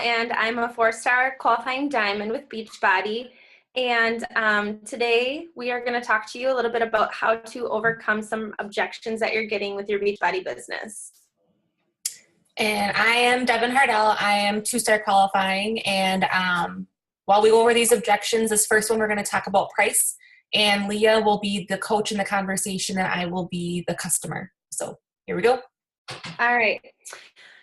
and I'm a 4-star qualifying diamond with Beachbody. And today we are going to talk to you a little bit about how to overcome some objections that you're getting with your Beachbody business. And I am Devin Hardell. I am 2-star qualifying. And while we go over these objections, this first one we're going to talk about price. And Leah will be the coach in the conversation, and I will be the customer. So here we go. All right.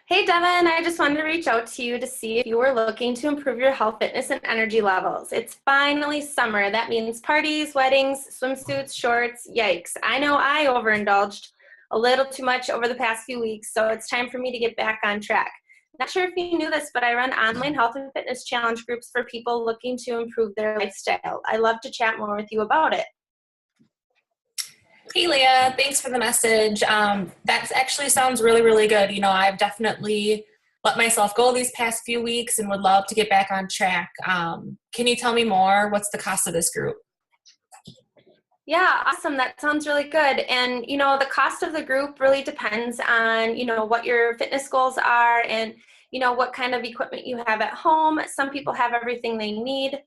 Hey, Devin, I just wanted to reach out to you to see if you were looking to improve your health, fitness, and energy levels. It's finally summer. That means parties, weddings, swimsuits, shorts. Yikes. I know I overindulged a little too much over the past few weeks, so it's time for me to get back on track. Not sure if you knew this, but I run online health and fitness challenge groups for people looking to improve their lifestyle. I love to chat more with you about it. Hey, Leah, thanks for the message. That actually sounds really, really good. You know, I've definitely let myself go these past few weeks and would love to get back on track. Can you tell me more? What's the cost of this group? Yeah, awesome. That sounds really good. And, you know, the cost of the group really depends on, you know, what your fitness goals are and, you know, what kind of equipment you have at home. Some people have everything they need.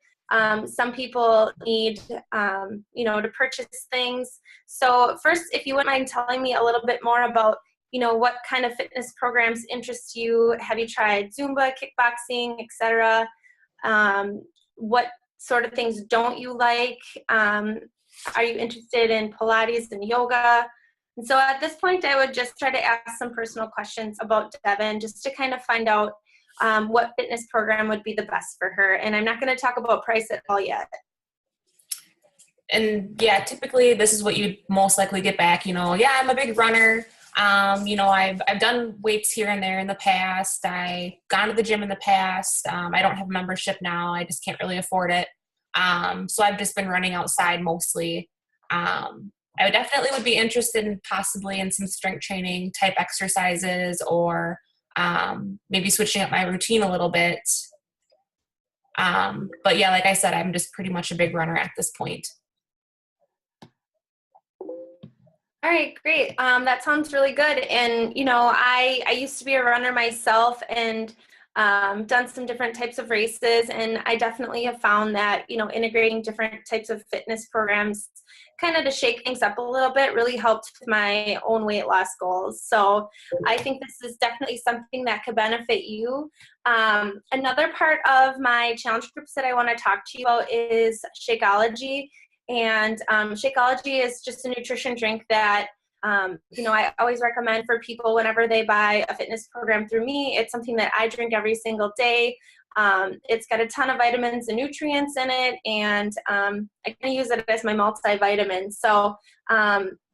Some people need, you know, to purchase things. So first, if you wouldn't mind telling me a little bit more about, you know, what kind of fitness programs interest you? Have you tried Zumba, kickboxing, etc.? What sort of things don't you like? Are you interested in Pilates and yoga? And so at this point, I would just try to ask some personal questions about Devin just to kind of find out what fitness program would be the best for her. And I'm not going to talk about price at all yet. And yeah, typically this is what you'd most likely get back. You know, yeah, I'm a big runner. You know, I've done weights here and there in the past. I've gone to the gym in the past. I don't have a membership now. I just can't really afford it. So I've just been running outside mostly. I would definitely be interested in possibly in some strength training type exercises or maybe switching up my routine a little bit. But yeah, like I said, I'm just pretty much a big runner at this point. All right, great. That sounds really good. And, you know, I used to be a runner myself and done some different types of races. And I definitely have found that, you know, integrating different types of fitness programs kind of to shake things up a little bit really helped with my own weight loss goals. So I think this is definitely something that could benefit you. Another part of my challenge groups that I want to talk to you about is Shakeology. And Shakeology is just a nutrition drink that, you know, I always recommend for people whenever they buy a fitness program through me. It's something that I drink every single day. It's got a ton of vitamins and nutrients in it, and I can use it as my multivitamin. So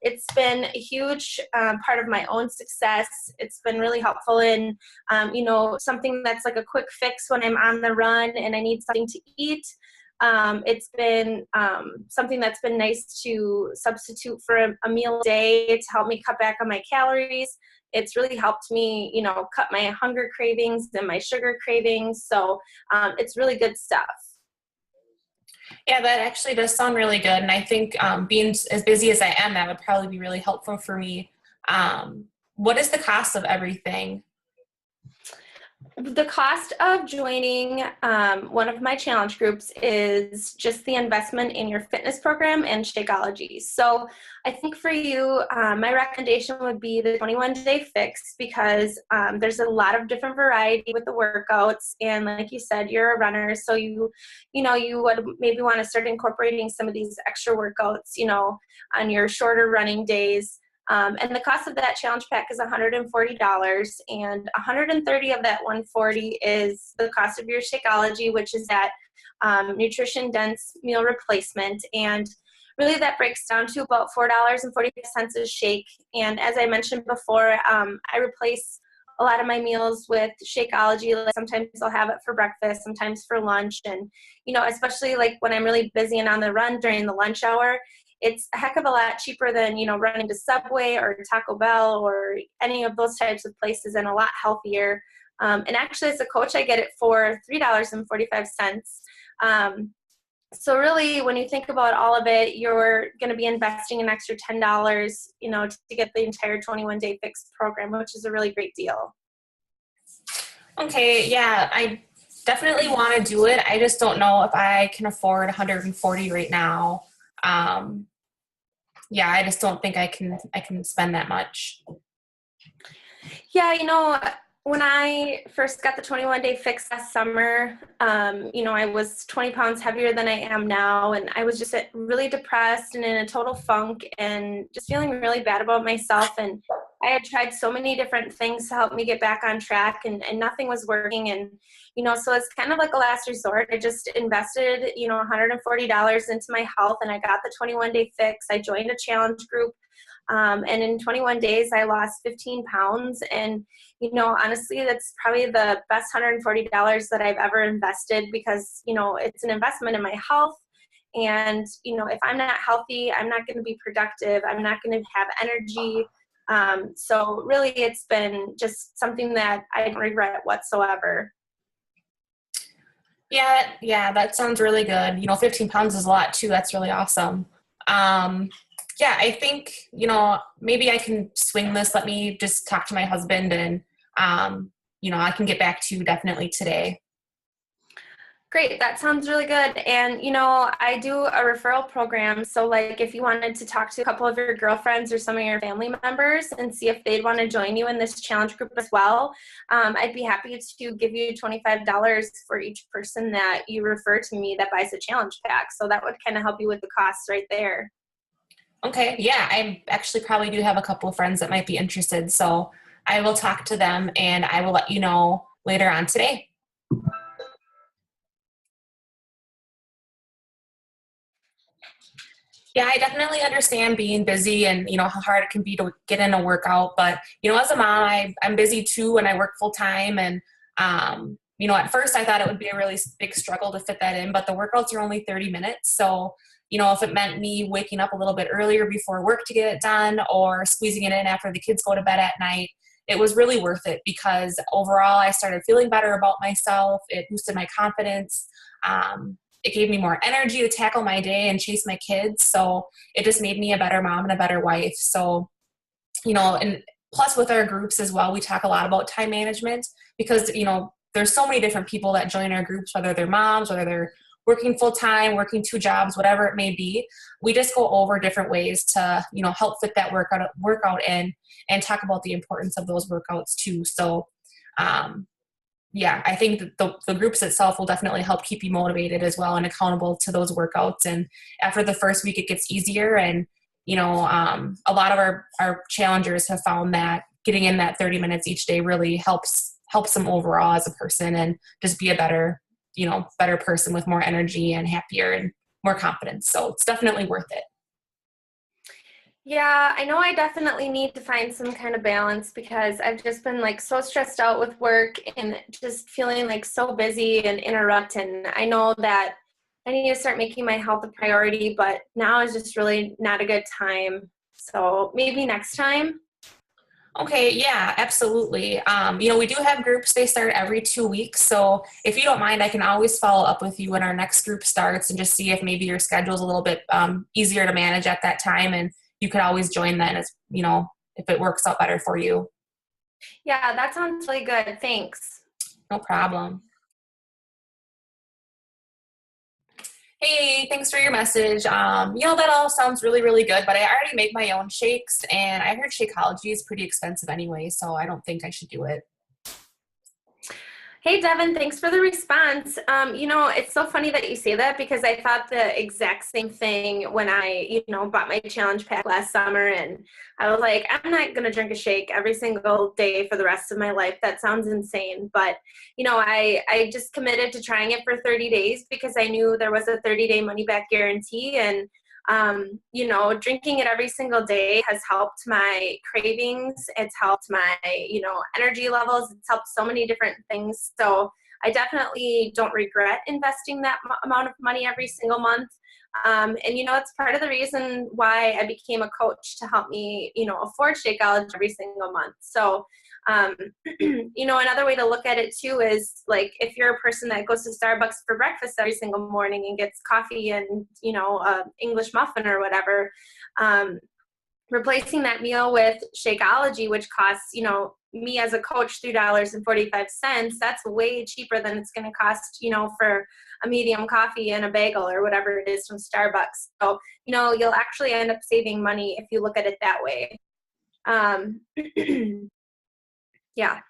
it's been a huge part of my own success. It's been really helpful in, you know, something that's like a quick fix when I'm on the run and I need something to eat. It's been something that's been nice to substitute for a meal a day to help me cut back on my calories. It's really helped me, you know, cut my hunger cravings and my sugar cravings. So it's really good stuff. Yeah, that actually does sound really good. And I think being as busy as I am, that would probably be really helpful for me. What is the cost of everything? The cost of joining one of my challenge groups is just the investment in your fitness program and Shakeology. So I think for you, my recommendation would be the 21-day fix because there's a lot of different variety with the workouts. And like you said, you're a runner, so you know, you would maybe want to start incorporating some of these extra workouts, you know, on your shorter running days. And the cost of that challenge pack is $140, and $130 of that $140 is the cost of your Shakeology, which is that nutrition dense meal replacement. And really that breaks down to about $4.45 a shake. And as I mentioned before, I replace a lot of my meals with Shakeology. Like sometimes I'll have it for breakfast, sometimes for lunch. And, you know, especially like when I'm really busy and on the run during the lunch hour, it's a heck of a lot cheaper than, you know, running to Subway or Taco Bell or any of those types of places, and a lot healthier. And actually, as a coach, I get it for $3.45. So really, when you think about all of it, you're going to be investing an extra $10, you know, to get the entire 21-day fix program, which is a really great deal. Okay, yeah, I Definitely want to do it. I just don't know if I can afford 140 right now. Um, yeah, I just don't think I can spend that much. Yeah, when I first got the 21-day fix last summer, I was 20 pounds heavier than I am now, and I was just really depressed and in a total funk and just feeling really bad about myself. And I had tried so many different things to help me get back on track, and nothing was working. And, so it's kind of like a last resort. I just invested, $140 into my health, and I got the 21-day fix. I joined a challenge group. And in 21 days, I lost 15 pounds. And, honestly, that's probably the best $140 that I've ever invested because, it's an investment in my health. And, if I'm not healthy, I'm not going to be productive. I'm not going to have energy. So really, it's been just something that I don't regret whatsoever. Yeah, that sounds really good. 15 pounds is a lot too. That's really awesome. Yeah, I think, maybe I can swing this. Let me just talk to my husband and, I can get back to you definitely today. Great. That sounds really good. And, I do a referral program. So, like, if you wanted to talk to a couple of your girlfriends or some of your family members and see if they'd want to join you in this challenge group as well, I'd be happy to give you $25 for each person that you refer to me that buys a challenge pack. So that would kind of help you with the costs right there. Okay. Yeah, I actually probably do have a couple of friends that might be interested. So I will talk to them and I will let you know later on today. Yeah, I definitely understand being busy and, how hard it can be to get in a workout. But, as a mom, I'm busy too and I work full time. And, at first I thought it would be a really big struggle to fit that in, but the workouts are only 30 minutes. So, if it meant me waking up a little bit earlier before work to get it done or squeezing it in after the kids go to bed at night, it was really worth it because overall I started feeling better about myself. It boosted my confidence. It gave me more energy to tackle my day and chase my kids. So it just made me a better mom and a better wife. So, and plus with our groups as well, we talk a lot about time management because, there's so many different people that join our groups, whether they're moms, whether they're working full time, working two jobs, whatever it may be. We just go over different ways to, help fit that workout in and talk about the importance of those workouts too. So, yeah, I think that the groups itself will definitely help keep you motivated as well and accountable to those workouts. And after the first week, it gets easier. And, a lot of our challengers have found that getting in that 30 minutes each day really helps them overall as a person and just be a better person with more energy and happier and more confidence. So it's definitely worth it. Yeah, I know I definitely need to find some kind of balance because I've just been like so stressed out with work and just feeling like so busy and interrupt. And I know that I need to start making my health a priority, but now is just really not a good time. So maybe next time. Okay, yeah, absolutely. We do have groups, they start every 2 weeks. So if you don't mind, I can always follow up with you when our next group starts and just see if maybe your schedule is a little bit easier to manage at that time. And you could always join then as, if it works out better for you. Yeah, that sounds really good. Thanks. No problem. Hey, thanks for your message. That all sounds really, really good, but I already make my own shakes and I heard Shakeology is pretty expensive anyway, so I don't think I should do it. Hey, Devin, thanks for the response. It's so funny that you say that because I thought the exact same thing when I, bought my challenge pack last summer. And I was like, I'm not going to drink a shake every single day for the rest of my life. That sounds insane. But, I just committed to trying it for 30 days because I knew there was a 30-day money back guarantee. And drinking it every single day has helped my cravings. It's helped my, energy levels. It's helped so many different things. So I definitely don't regret investing that amount of money every single month. It's part of the reason why I became a coach to help me, afford Shakeology every single month. So, another way to look at it too is like if you're a person that goes to Starbucks for breakfast every single morning and gets coffee and, English muffin or whatever, replacing that meal with Shakeology, which costs, you know, me as a coach $3.45, that's way cheaper than it's going to cost, you know, for a medium coffee and a bagel or whatever it is from Starbucks. So, you know, you'll actually end up saving money if you look at it that way. Yeah.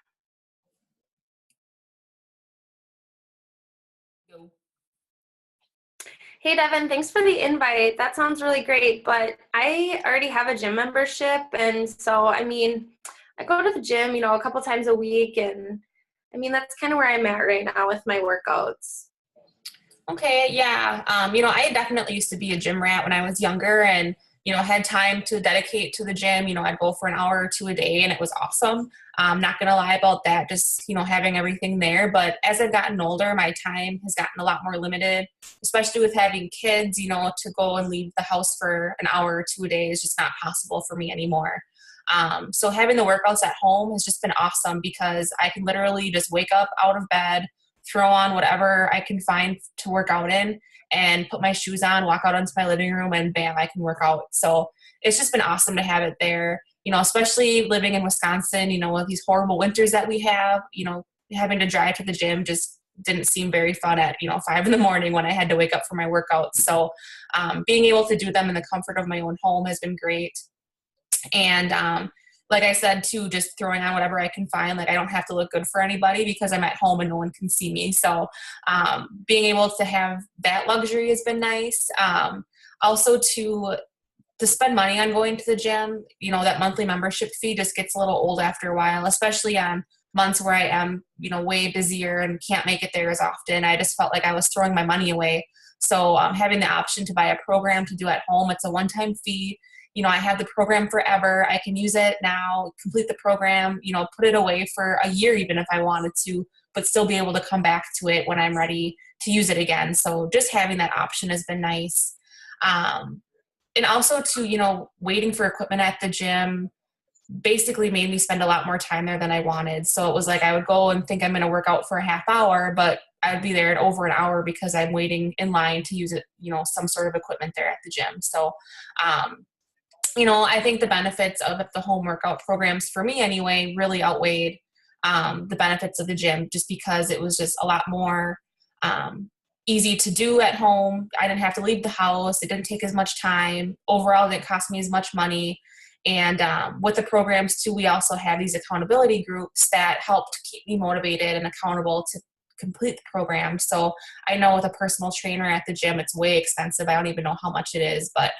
Hey, Devin, thanks for the invite. That sounds really great, but I already have a gym membership. And so, I mean, I go to the gym, you know, a couple times a week. And I mean, that's kind of where I'm at right now with my workouts. Okay, yeah. You know, I definitely used to be a gym rat when I was younger and, you know, had time to dedicate to the gym. You know, I'd go for an hour or two a day and it was awesome. I'm not going to lie about that, just, you know, having everything there. But as I've gotten older, my time has gotten a lot more limited, especially with having kids, you know, to go and leave the house for an hour or two a day is just not possible for me anymore. So having the workouts at home has just been awesome because I can literally just wake up out of bed, throw on whatever I can find to work out in and put my shoes on, walk out into my living room and bam, I can work out. So it's just been awesome to have it there, you know, especially living in Wisconsin, you know, with these horrible winters that we have, you know, having to drive to the gym just didn't seem very fun at, you know, 5 a.m. when I had to wake up for my workouts. So being able to do them in the comfort of my own home has been great. And like I said, too, just throwing on whatever I can find. Like I don't have to look good for anybody because I'm at home and no one can see me. So being able to have that luxury has been nice. Also to spend money on going to the gym, you know, that monthly membership fee just gets a little old after a while, especially on months where I am, you know, way busier and can't make it there as often. I just felt like I was throwing my money away. So having the option to buy a program to do at home, it's a one-time fee. You know, I have the program forever. I can use it now, complete the program, you know, put it away for a year even if I wanted to, but still be able to come back to it when I'm ready to use it again. So just having that option has been nice. And also to, you know, waiting for equipment at the gym basically made me spend a lot more time there than I wanted. So it was like I would go and think I'm going to work out for a half hour, but I'd be there at over an hour because I'm waiting in line to use it, you know, some sort of equipment there at the gym. So, you know, I think the benefits of the home workout programs for me anyway really outweighed the benefits of the gym just because it was just a lot more easy to do at home. I didn't have to leave the house. It didn't take as much time. Overall, it didn't cost me as much money. And with the programs too, we also have these accountability groups that help to keep me motivated and accountable to complete the program. So I know with a personal trainer at the gym, it's way expensive. I don't even know how much it is, but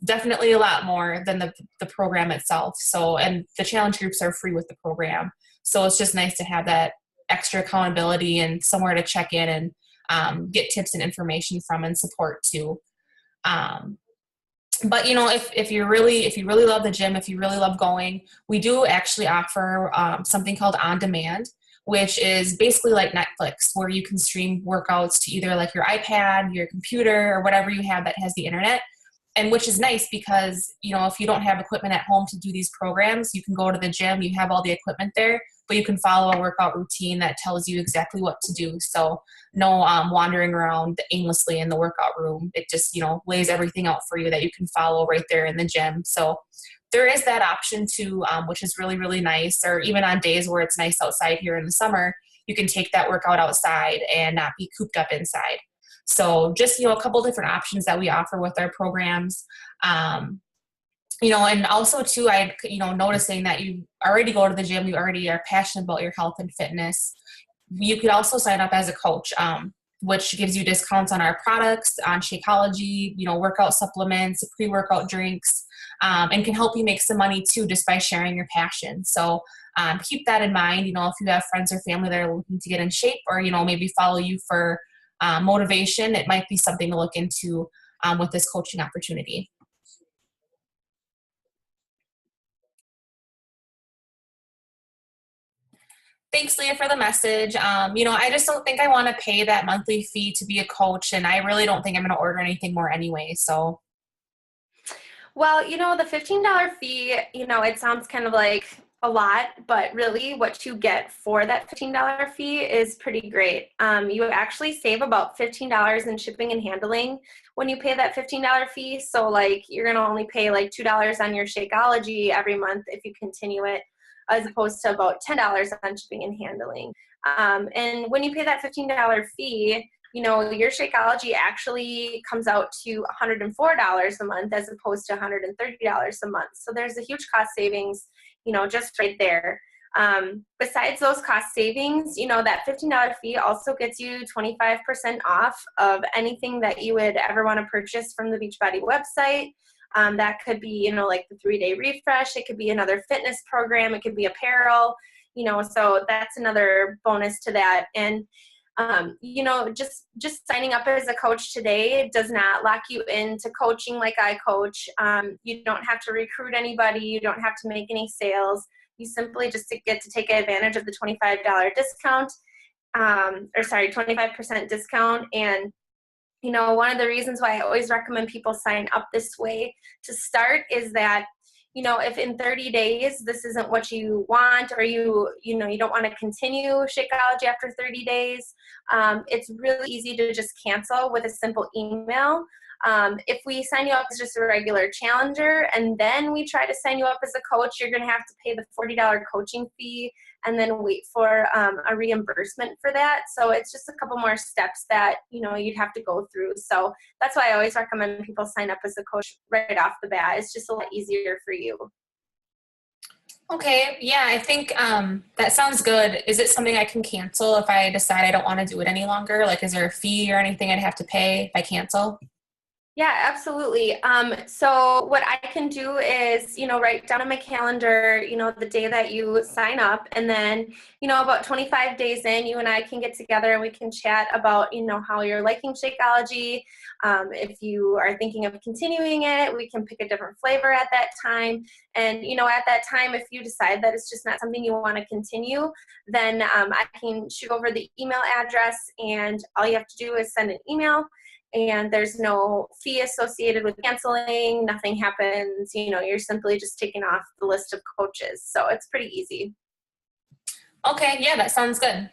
definitely a lot more than the program itself. So, and the challenge groups are free with the program. So it's just nice to have that extra accountability and somewhere to check in and get tips and information from and support too. But you know, if you really love the gym, if you really love going, we do actually offer something called On Demand, which is basically like Netflix, where you can stream workouts to either like your iPad, your computer, or whatever you have that has the internet. And which is nice because, you know, if you don't have equipment at home to do these programs, you can go to the gym, you have all the equipment there, but you can follow a workout routine that tells you exactly what to do. So no wandering around aimlessly in the workout room. It just, you know, lays everything out for you that you can follow right there in the gym. So there is that option too, which is really, really nice. Or even on days where it's nice outside here in the summer, you can take that workout outside and not be cooped up inside. So just, you know, a couple different options that we offer with our programs. You know, and also too, you know, noticing that you already go to the gym, you already are passionate about your health and fitness. You could also sign up as a coach, which gives you discounts on our products, on Shakeology, you know, workout supplements, pre-workout drinks, and can help you make some money too, just by sharing your passion. So keep that in mind. You know, if you have friends or family that are looking to get in shape or, you know, maybe follow you for motivation, it might be something to look into with this coaching opportunity. Thanks, Leah, for the message. You know, I just don't think I want to pay that monthly fee to be a coach, and I really don't think I'm going to order anything more anyway. So, Well, you know, the $15 fee, you know, it sounds kind of like a lot, but really what you get for that $15 fee is pretty great. You actually save about $15 in shipping and handling when you pay that $15 fee. So like you're going to only pay like $2 on your Shakeology every month if you continue it, as opposed to about $10 on shipping and handling. And when you pay that $15 fee, you know, your Shakeology actually comes out to $104 a month as opposed to $130 a month. So there's a huge cost savings, you know, just right there. Besides those cost savings, you know, that $15 fee also gets you 25% off of anything that you would ever want to purchase from the Beachbody website. That could be, you know, like the 3-day refresh. It could be another fitness program. It could be apparel, you know, so that's another bonus to that. And you know, just signing up as a coach today does not lock you into coaching like I coach. You don't have to recruit anybody. You don't have to make any sales. You simply just get to take advantage of the $25 discount, 25% discount. And, you know, one of the reasons why I always recommend people sign up this way to start is that, you know, if in 30 days this isn't what you want, or you don't want to continue Shakeology after 30 days, it's really easy to just cancel with a simple email. If we sign you up as just a regular challenger and then we try to sign you up as a coach, you're going to have to pay the $40 coaching fee and then wait for a reimbursement for that. So it's just a couple more steps that, you know, you'd have to go through. So that's why I always recommend people sign up as a coach right off the bat. It's just a lot easier for you. Okay, yeah, I think that sounds good. Is it something I can cancel if I decide I don't want to do it any longer? Like, is there a fee or anything I'd have to pay if I cancel? Yeah, absolutely. So what I can do is, you know, write down on my calendar, you know, the day that you sign up, and then, you know, about 25 days in, you and I can get together and we can chat about, you know, how you're liking Shakeology. If you are thinking of continuing it, we can pick a different flavor at that time. And, you know, at that time, if you decide that it's just not something you want to continue, then I can shoot over the email address, and all you have to do is send an email. And there's no fee associated with canceling. Nothing happens. You know, you're simply just taken off the list of coaches. So it's pretty easy. Okay, yeah, that sounds good.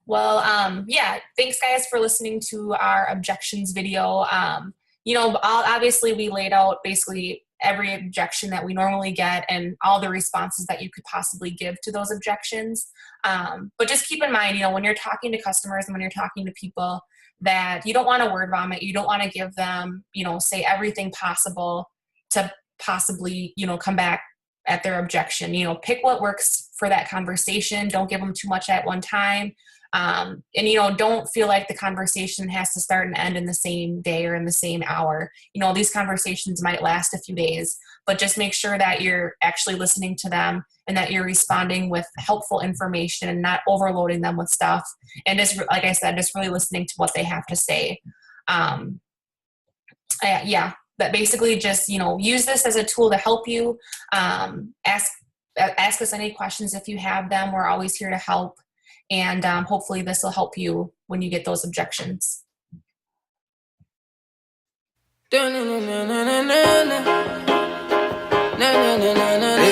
Well, yeah, thanks guys for listening to our objections video. You know, obviously we laid out basically every objection that we normally get and all the responses that you could possibly give to those objections. But just keep in mind, you know, when you're talking to customers and when you're talking to people, that you don't want to word vomit. You don't want to give them, you know, say everything possible to possibly, you know, come back at their objection. You know, pick what works for that conversation. Don't give them too much at one time. And, you know, don't feel like the conversation has to start and end in the same day or in the same hour. You know, these conversations might last a few days, but just make sure that you're actually listening to them and that you're responding with helpful information and not overloading them with stuff. And just, like I said, just really listening to what they have to say. Yeah, that basically just, you know, use this as a tool to help you. Ask us any questions if you have them. We're always here to help. And hopefully this will help you when you get those objections. Na na na na na na na na na na na.